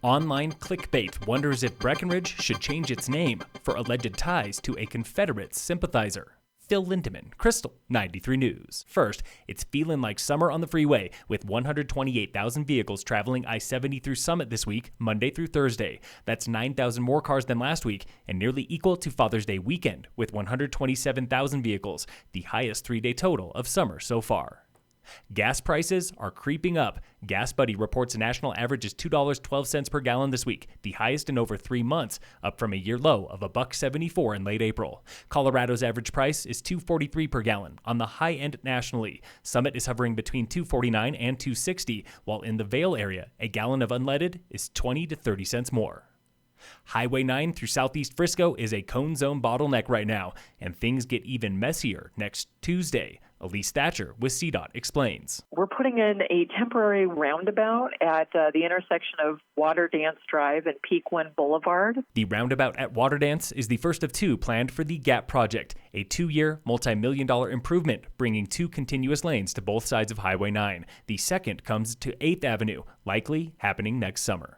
Online clickbait wonders if Breckenridge should change its name for alleged ties to a Confederate sympathizer. Phil Lindemann, Krystal, 93 News. First, it's feeling like summer on the freeway, with 128,000 vehicles traveling I-70 through Summit this week, Monday through Thursday. That's 9,000 more cars than last week, and nearly equal to Father's Day weekend, with 127,000 vehicles, the highest three-day total of summer so far. Gas prices are creeping up. Gas Buddy reports a national average is $2.12 per gallon this week, the highest in over 3 months, up from a year low of $1.74 in late April. Colorado's average price is $2.43 per gallon, on the high end nationally. Summit is hovering between $2.49 and $2.60, while in the Vail area, a gallon of unleaded is 20 to 30 cents more. Highway 9 through southeast Frisco is a cone zone bottleneck right now, and things get even messier next Tuesday. Elise Thatcher with CDOT explains. We're putting in a temporary roundabout at the intersection of Water Dance Drive and Pequin Boulevard. The roundabout at Water Dance is the first of two planned for the GAP project, a 2-year, multi-million-dollar improvement bringing 2 continuous lanes to both sides of Highway 9. The second comes to 8th Avenue, likely happening next summer.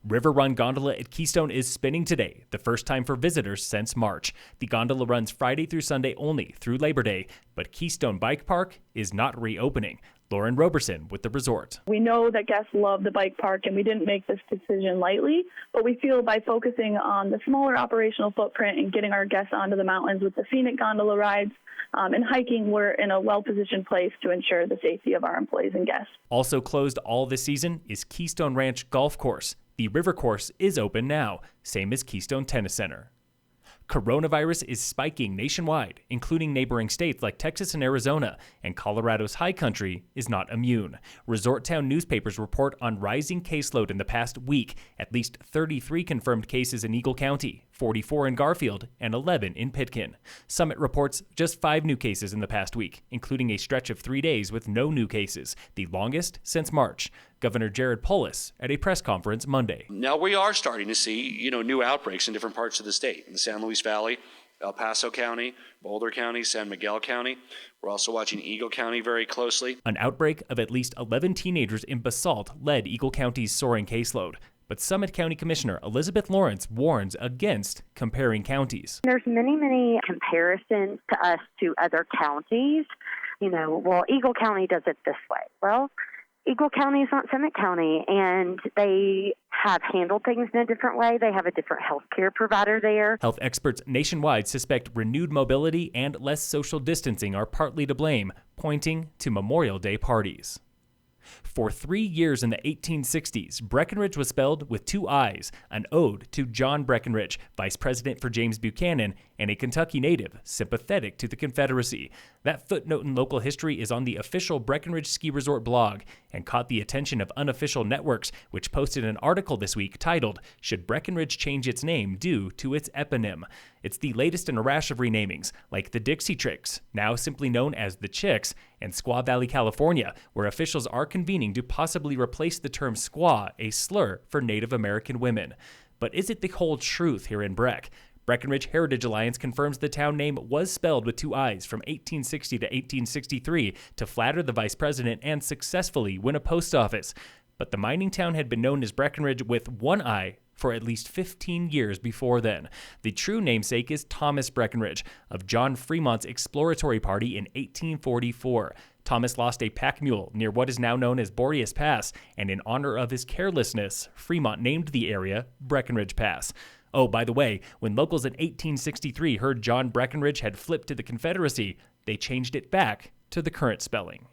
River Run Gondola at Keystone is spinning today, the first time for visitors since March. The gondola runs Friday through Sunday only through Labor Day, but Keystone Bike Park is not reopening. Lauren Roberson with the resort. We know that guests love the bike park, and we didn't make this decision lightly, but we feel by focusing on the smaller operational footprint and getting our guests onto the mountains with the scenic gondola rides and hiking, we're in a well-positioned place to ensure the safety of our employees and guests. Also closed all this season is Keystone Ranch Golf Course. The river course is open now, same as Keystone Tennis Center. Coronavirus is spiking nationwide, including neighboring states like Texas and Arizona, and Colorado's high country is not immune. Resort town newspapers report on rising caseload in the past week, at least 33 confirmed cases in Eagle County, 44 in Garfield, and 11 in Pitkin. Summit reports just 5 new cases in the past week, including a stretch of 3 days with no new cases, the longest since March. Governor Jared Polis at a press conference Monday. Now we are starting to see, new outbreaks in different parts of the state, in the San Luis Valley, El Paso County, Boulder County, San Miguel County. We're also watching Eagle County very closely. An outbreak of at least 11 teenagers in Basalt led Eagle County's soaring caseload. But Summit County Commissioner Elizabeth Lawrence warns against comparing counties. There's many comparisons to us to other counties. Eagle County does it this way. Well, Eagle County is not Summit County, and they have handled things in a different way. They have a different health care provider there. Health experts nationwide suspect renewed mobility and less social distancing are partly to blame, pointing to Memorial Day parties. For 3 years in the 1860s, Breckenridge was spelled with 2 I's, an ode to John Breckenridge, vice president for James Buchanan, and a Kentucky native sympathetic to the Confederacy. That footnote in local history is on the official Breckenridge Ski Resort blog and caught the attention of unofficial networks, which posted an article this week titled, "Should Breckenridge Change Its Name Due to Its Eponym?" It's the latest in a rash of renamings, like the Dixie Chicks, now simply known as the Chicks, and Squaw Valley, California, where officials are convening to possibly replace the term squaw, a slur for Native American women. But is it the whole truth here in Breck? Breckenridge Heritage Alliance confirms the town name was spelled with 2 I's from 1860 to 1863 to flatter the vice president and successfully win a post office. But the mining town had been known as Breckenridge with 1 I for at least 15 years before then. The true namesake is Thomas Breckenridge of John Fremont's exploratory party in 1844. Thomas lost a pack mule near what is now known as Boreas Pass, and in honor of his carelessness, Fremont named the area Breckenridge Pass. Oh, by the way, when locals in 1863 heard John Breckenridge had flipped to the Confederacy, they changed it back to the current spelling.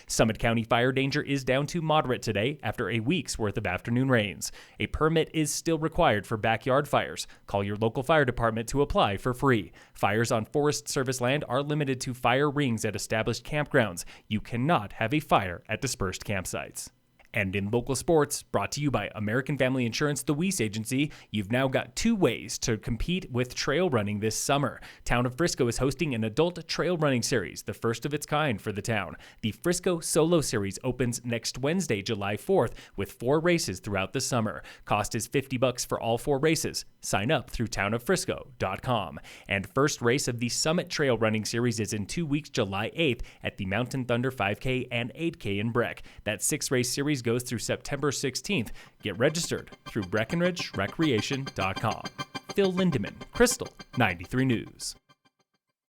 Summit County fire danger is down to moderate today after a week's worth of afternoon rains. A permit is still required for backyard fires. Call your local fire department to apply for free. Fires on Forest Service land are limited to fire rings at established campgrounds. You cannot have a fire at dispersed campsites. And in local sports, brought to you by American Family Insurance, the Weiss Agency, you've now got 2 ways to compete with trail running this summer. Town of Frisco is hosting an adult trail running series, the first of its kind for the town. The Frisco Solo Series opens next Wednesday, July 4th, with 4 races throughout the summer. Cost is $50 for all 4 races. Sign up through townoffrisco.com. And first race of the Summit Trail Running Series is in 2 weeks, July 8th, at the Mountain Thunder 5K and 8K in Breck. That 6-race series goes through September 16th. Get registered through BreckenridgeRecreation.com. Phil Lindemann, Krystal, 93 News.